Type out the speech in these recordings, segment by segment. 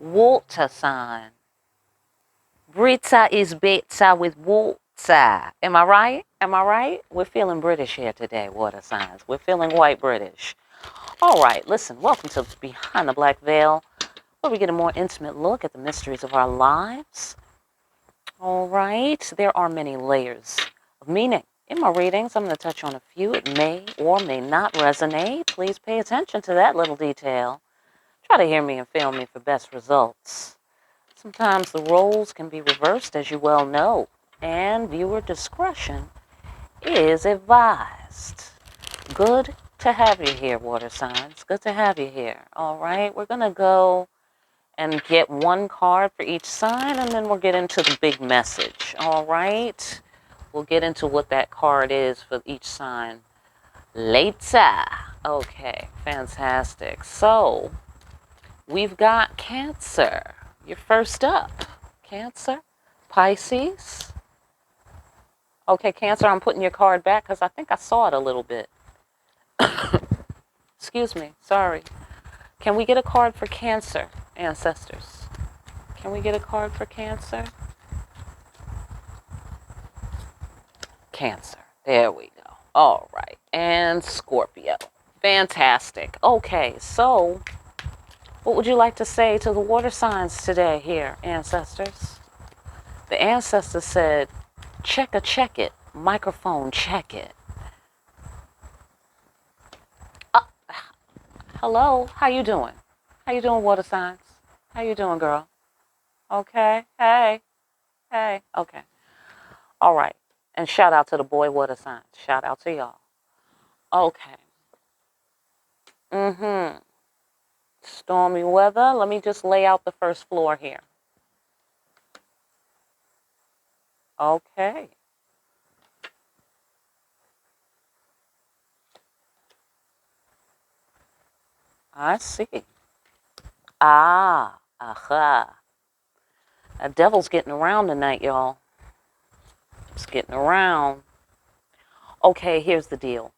water sign. Brita is beta with water. Am I right? Am I right? We're feeling British here today, water signs. We're feeling white British. All right, listen, welcome to Behind the Black Veil, where we get a more intimate look at the mysteries of our lives. All right, there are many layers of meaning. In my readings, I'm going to touch on a few. It may or may not resonate. Please pay attention to that little detail. Try to hear me and feel me for best results. Sometimes the roles can be reversed, as you well know, and viewer discretion is advised. Good to have you here, water signs. Good to have you here. All right, we're going to go and get one card for each sign, and then we'll get into the big message. All right, we'll get into what that card is for each sign later. Okay, fantastic. So we've got Cancer. You're first up. Cancer, Pisces. Okay, Cancer, I'm putting your card back because I think I saw it a little bit. Excuse me, sorry. Can we get a card for Cancer, ancestors? Can we get a card for Cancer? Cancer, there we go. All right, and Scorpio. Fantastic. Okay, so what would you like to say to the water signs today here, ancestors? The ancestor said, check it, microphone, check it. Hello, how you doing? How you doing, water signs? How you doing, girl? Okay, hey, okay. All right, and shout out to the boy water signs. Shout out to y'all. Okay. Stormy weather. Let me just lay out the first floor here. Okay. I see. Aha. That devil's getting around tonight, y'all. It's getting around. Okay, here's the deal.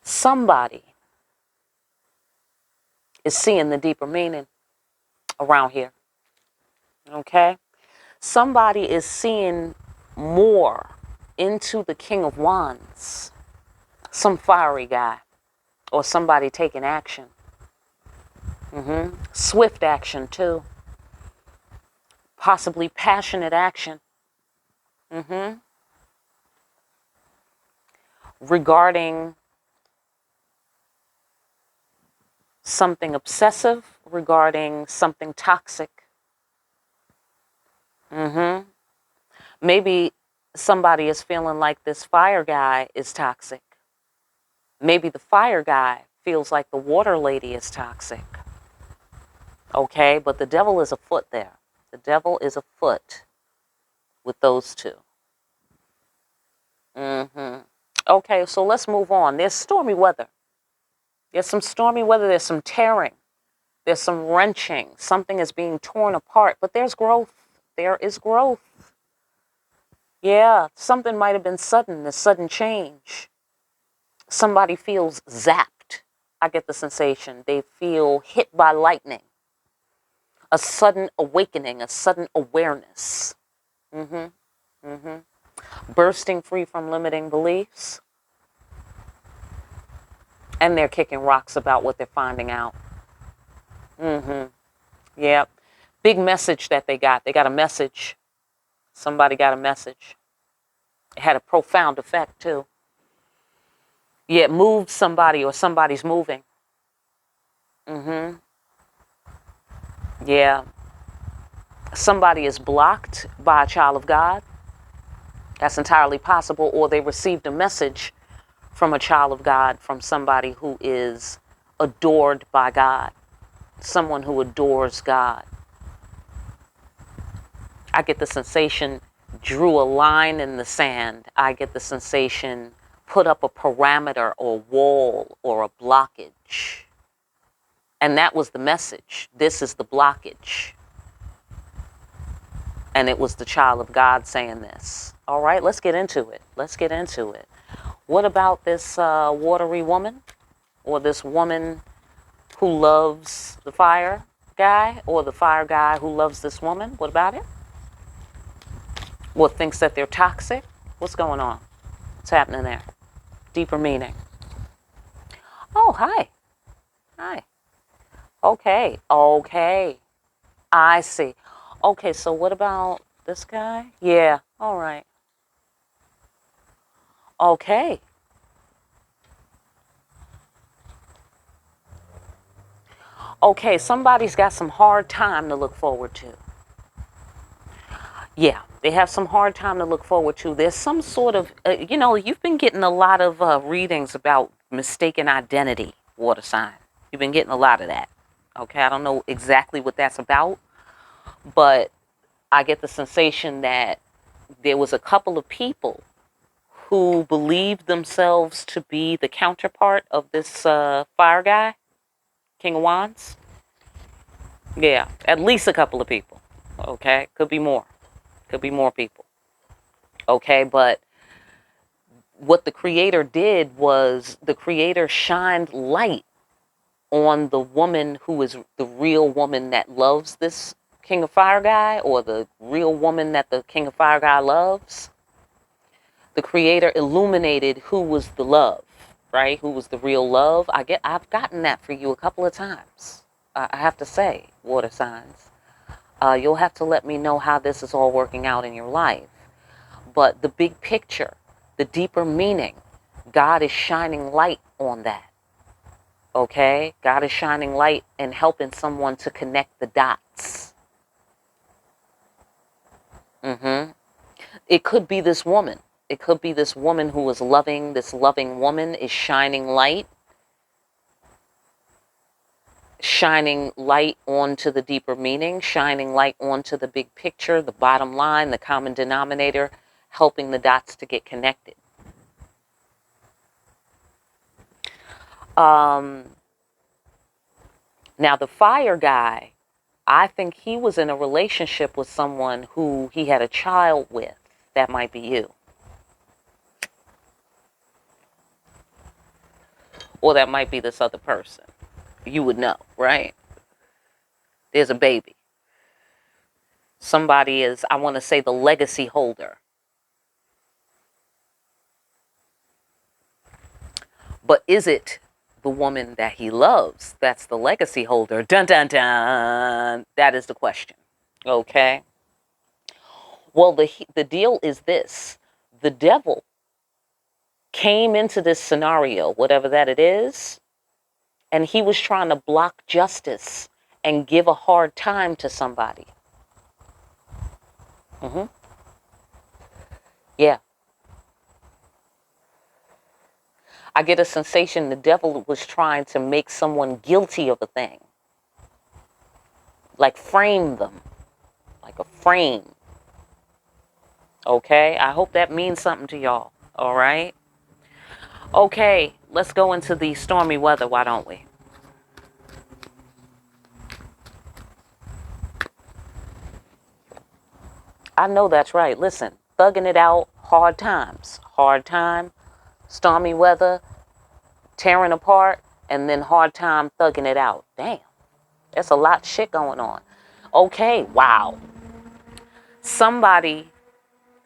Somebody is seeing the deeper meaning around here. Okay? Somebody is seeing more into the King of Wands. Some fiery guy or somebody taking action. Swift action, too. Possibly passionate action. Regarding something obsessive, regarding something toxic. Maybe somebody is feeling like this fire guy is toxic. Maybe the fire guy feels like the water lady is toxic. Okay, but the devil is afoot there. The devil is afoot with those two. Okay, so let's move on. There's stormy weather. There's some stormy weather. There's some tearing. There's some wrenching. Something is being torn apart, but there's growth. There is growth. Yeah, something might have been sudden, a sudden change. Somebody feels zapped. I get the sensation. They feel hit by lightning. A sudden awakening, a sudden awareness. Bursting free from limiting beliefs. And they're kicking rocks about what they're finding out. Yeah. Big message that they got. They got a message. Somebody got a message. It had a profound effect, too. Yeah, it moved somebody or somebody's moving. Yeah. Somebody is blocked by a child of God. That's entirely possible. Or they received a message from a child of God, from somebody who is adored by God. Someone who adores God. I get the sensation drew a line in the sand. I get the sensation put up a parameter or wall or a blockage. And that was the message. This is the blockage. And it was the child of God saying this. All right, let's get into it. Let's get into it. What about this watery woman, or this woman who loves the fire? guy or the fire guy who loves this woman? What about it? Or thinks that they're toxic? What's going on? What's happening there? Deeper meaning. Oh, hi. Hi. Okay. Okay. I see. Okay, so what about this guy? Yeah. All right. Okay. Okay, somebody's got some hard time to look forward to. Yeah, they have some hard time to look forward to. There's some sort of, you've been getting a lot of readings about mistaken identity, water sign. You've been getting a lot of that. Okay, I don't know exactly what that's about, but I get the sensation that there was a couple of people who believed themselves to be the counterpart of this fire guy, King of Wands. Yeah, at least a couple of people. Okay, could be more. Could be more people. Okay, but what the creator did was the creator shined light on the woman who is the real woman that loves this King of Fire guy, or the real woman that the King of Fire guy loves. The creator illuminated who was the love, right? Who was the real love. I've gotten that for you a couple of times. I have to say, water signs. You'll have to let me know how this is all working out in your life. But the big picture, the deeper meaning, God is shining light on that. Okay? God is shining light and helping someone to connect the dots. It could be this woman. It could be this woman who is loving. This loving woman is shining light onto the deeper meaning, shining light onto the big picture, the bottom line, the common denominator, helping the dots to get connected. Now, the fire guy, I think he was in a relationship with someone who he had a child with. That might be you. Or that might be this other person. You would know, right? There's a baby. Somebody is, I want to say, the legacy holder. But is it the woman that he loves that's the legacy holder? Dun, dun, dun. That is the question. Okay. Well, the deal is this. The devil came into this scenario, whatever that it is, and he was trying to block justice and give a hard time to somebody. Yeah. I get a sensation the devil was trying to make someone guilty of a thing. Like frame them. Like a frame. Okay? I hope that means something to y'all. All right? Okay, let's go into the stormy weather, why don't we? I know that's right. Listen, thugging it out, hard times. Hard time, stormy weather, tearing apart, and then hard time thugging it out. Damn, that's a lot of shit going on. Okay, wow. Somebody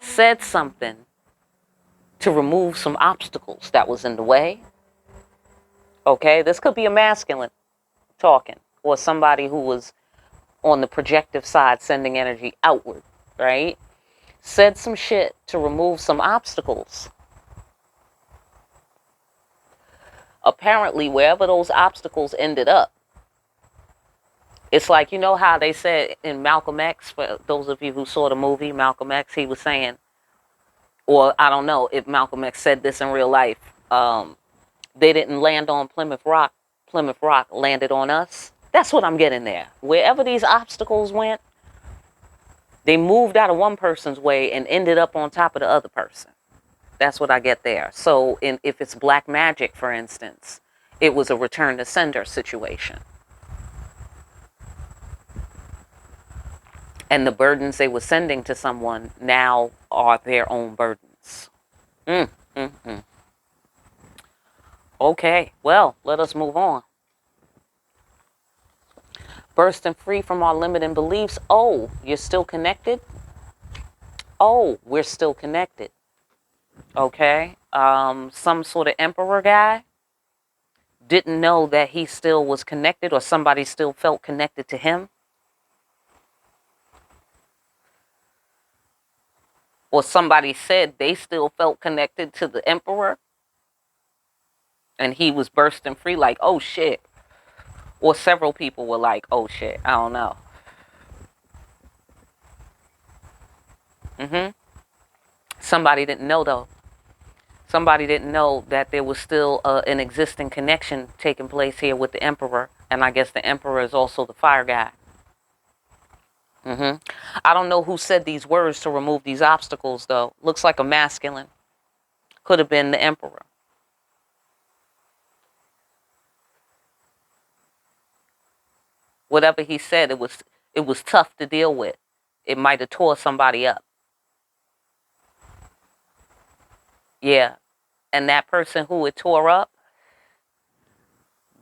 said something to remove some obstacles that was in the way. Okay, this could be a masculine talking, or somebody who was on the projective side sending energy outward, right? Said some shit to remove some obstacles. Apparently, wherever those obstacles ended up, it's like, you know how they said in Malcolm X, for those of you who saw the movie Malcolm X, he was saying, or I don't know if Malcolm X said this in real life, they didn't land on Plymouth Rock landed on us. That's what I'm getting there. Wherever these obstacles went, they moved out of one person's way and ended up on top of the other person. That's what I get there. So if it's black magic, for instance, it was a return to sender situation. And the burdens they were sending to someone now are their own burdens. Okay, well, let us move on. Bursting free from our limiting beliefs. Oh, you're still connected? Oh, we're still connected. Okay. Some sort of emperor guy didn't know that he still was connected, or somebody still felt connected to him. Or somebody said they still felt connected to the emperor, and he was bursting free like, oh shit. Or several people were like, oh shit, I don't know. Somebody didn't know though. Somebody didn't know that there was still an existing connection taking place here with the emperor. And I guess the emperor is also the fire guy. I don't know who said these words to remove these obstacles though. Looks like a masculine. Could have been the emperor. Whatever he said, it was tough to deal with. It might have tore somebody up. Yeah. And that person who it tore up,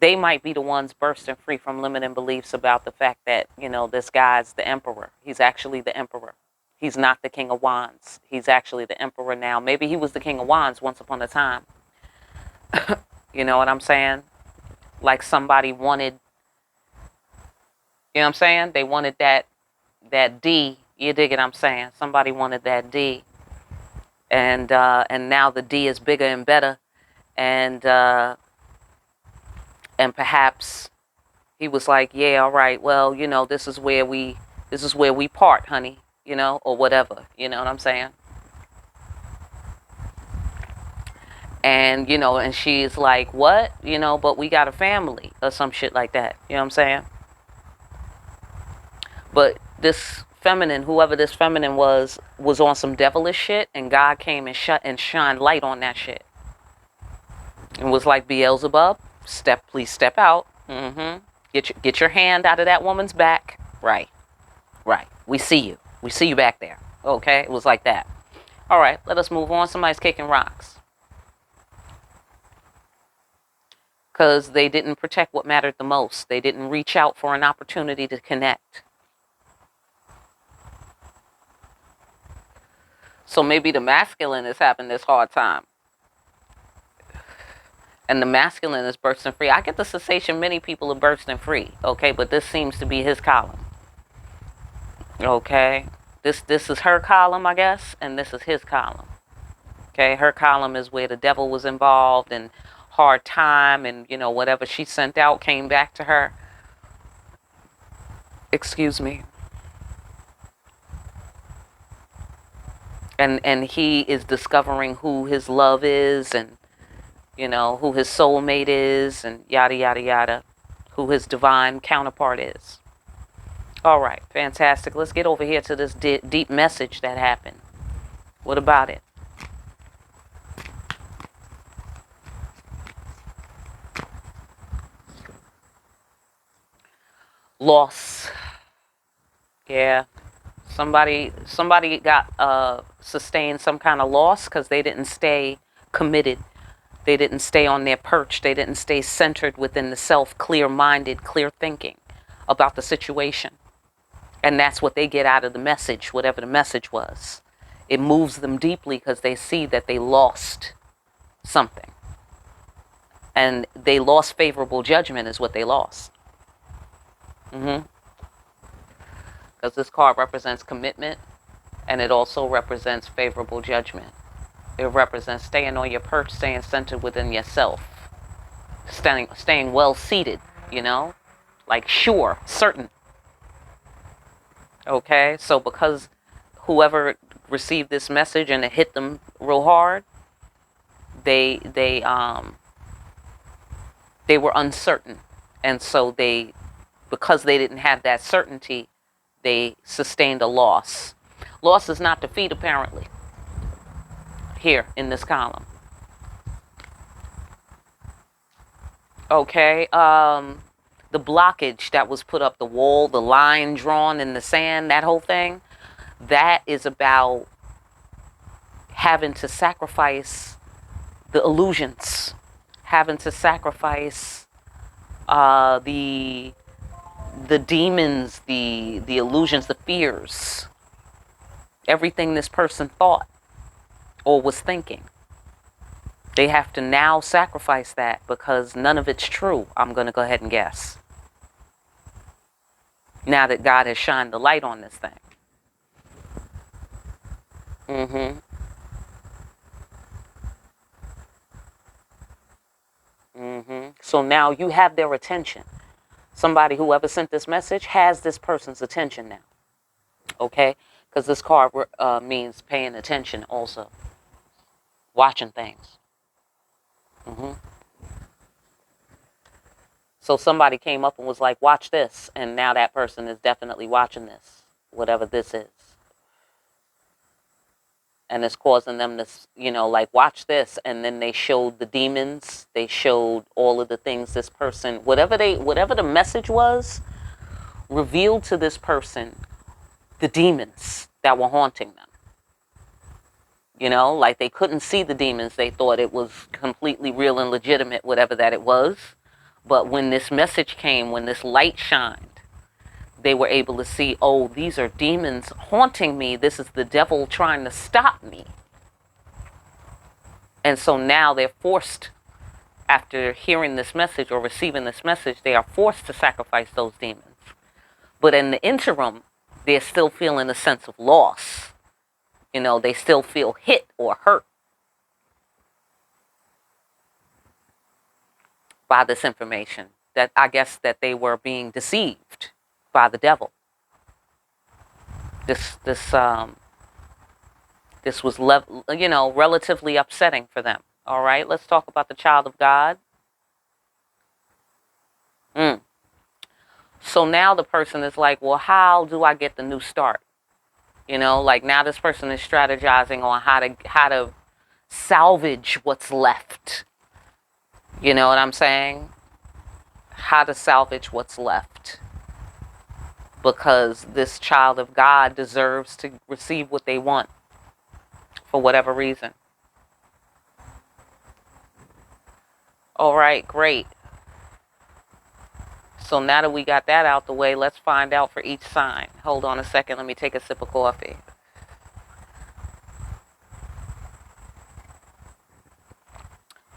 they might be the ones bursting free from limiting beliefs about the fact that, this guy's the emperor. He's actually the emperor. He's not the king of wands. He's actually the emperor now. Maybe he was the king of wands once upon a time. You know what I'm saying? Like somebody wanted, you know what I'm saying? They wanted that D. You dig what I'm saying? Somebody wanted that D. And now the D is bigger and better. And perhaps he was like, yeah, all right, well, this is where we part, honey, or whatever, you know what I'm saying? And, and she's like, what? But we got a family or some shit like that. You know what I'm saying? But this feminine, whoever this feminine was on some devilish shit, and God came and shined light on that shit. And was like, Beelzebub, please step out. Get your hand out of that woman's back. Right. We see you back there. Okay, it was like that. All right, let us move on. Somebody's kicking rocks. Because they didn't protect what mattered the most. They didn't reach out for an opportunity to connect. So maybe the masculine is having this hard time. And the masculine is bursting free. I get the sensation many people are bursting free. Okay, but this seems to be his column. Okay, this is her column, I guess, and this is his column. Okay, her column is where the devil was involved and hard time, and whatever she sent out came back to her. Excuse me. And he is discovering who his love is, and who his soulmate is, and yada yada yada, who his divine counterpart is. All right, fantastic. Let's get over here to this deep message that happened. What about it? Loss. Yeah. Somebody got sustained some kind of loss because they didn't stay committed. They didn't stay on their perch. They didn't stay centered within the self, clear-minded, clear thinking about the situation. And that's what they get out of the message, whatever the message was. It moves them deeply because they see that they lost something. And they lost favorable judgment is what they lost. Because this card represents commitment, and it also represents favorable judgment. It represents staying on your perch, staying centered within yourself, staying well seated, like sure, certain. Okay, so because whoever received this message and it hit them real hard, they were uncertain, and so because they didn't have that certainty, they sustained a loss. Loss is not defeat, apparently, here in this column. Okay, the blockage that was put up, the wall, the line drawn in the sand, that whole thing, that is about having to sacrifice the illusions, having to sacrifice the the demons, the illusions, the fears, everything this person thought or was thinking. They have to now sacrifice that because none of it's true. I'm going to go ahead and guess. Now that God has shined the light on this thing. So now you have their attention. Somebody, whoever sent this message, has this person's attention now. Okay? Because this card means paying attention also. Watching things. So somebody came up and was like, watch this. And now that person is definitely watching this. Whatever this is. And it's causing them to, you know, like, watch this. And then they showed the demons. They showed all of the things this person, whatever the message was, revealed to this person the demons that were haunting them. You know, like they couldn't see the demons. They thought it was completely real and legitimate, whatever that it was. But when this message came, when this light shined, they were able to see, oh, these are demons haunting me. This is the devil trying to stop me. And so now they're forced, after hearing this message or receiving this message, they are forced to sacrifice those demons. But in the interim, they're still feeling a sense of loss. You know, they still feel hit or hurt by this information. That I guess that they were being deceived by the devil. This was relatively upsetting for them. All right, let's talk about the child of God. So now the person is like, well, how do I get the new start? You know, like now this person is strategizing on how to salvage what's left. You know what I'm saying? How to salvage what's left. Because this child of God deserves to receive what they want for whatever reason. All right, great. So now that we got that out the way, let's find out for each sign. Hold on a second. Let me take a sip of coffee.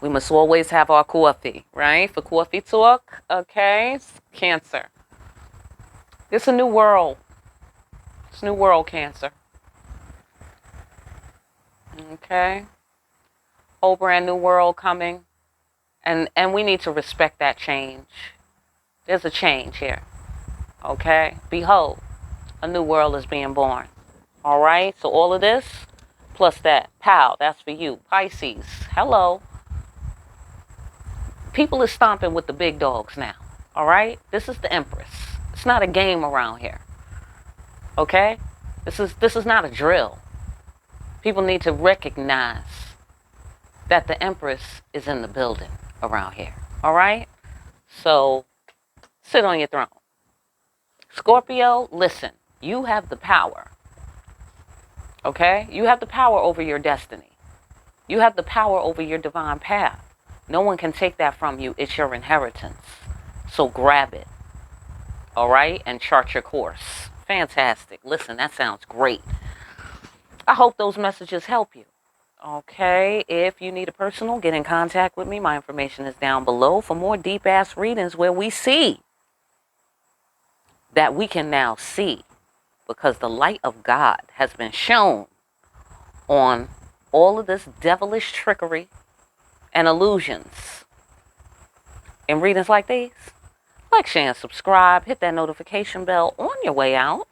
We must always have our coffee, right? For coffee talk, okay? Cancer. It's a new world. It's a new world, Cancer. Okay? Whole brand new world coming. And we need to respect that change. There's a change here. Okay? Behold, a new world is being born. All right? So all of this, plus that. Pow, that's for you. Pisces, hello. People are stomping with the big dogs now. All right? This is the Empress. It's not a game around here. Okay? This is not a drill. People need to recognize that the Empress is in the building around here. All right? So, sit on your throne. Scorpio, listen. You have the power. Okay? You have the power over your destiny. You have the power over your divine path. No one can take that from you. It's your inheritance. So grab it. All right? And chart your course. Fantastic. Listen, that sounds great. I hope those messages help you. Okay? If you need a personal, get in contact with me. My information is down below for more deep-ass readings where we see that we can now see, because the light of God has been shown on all of this devilish trickery and illusions. In readings like these, like, share, and subscribe. Hit that notification bell on your way out.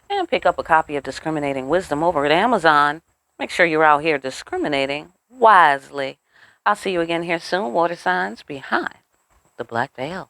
And pick up a copy of Discriminating Wisdom over at Amazon. Make sure you're out here discriminating wisely. I'll see you again here soon. Water signs behind the black veil.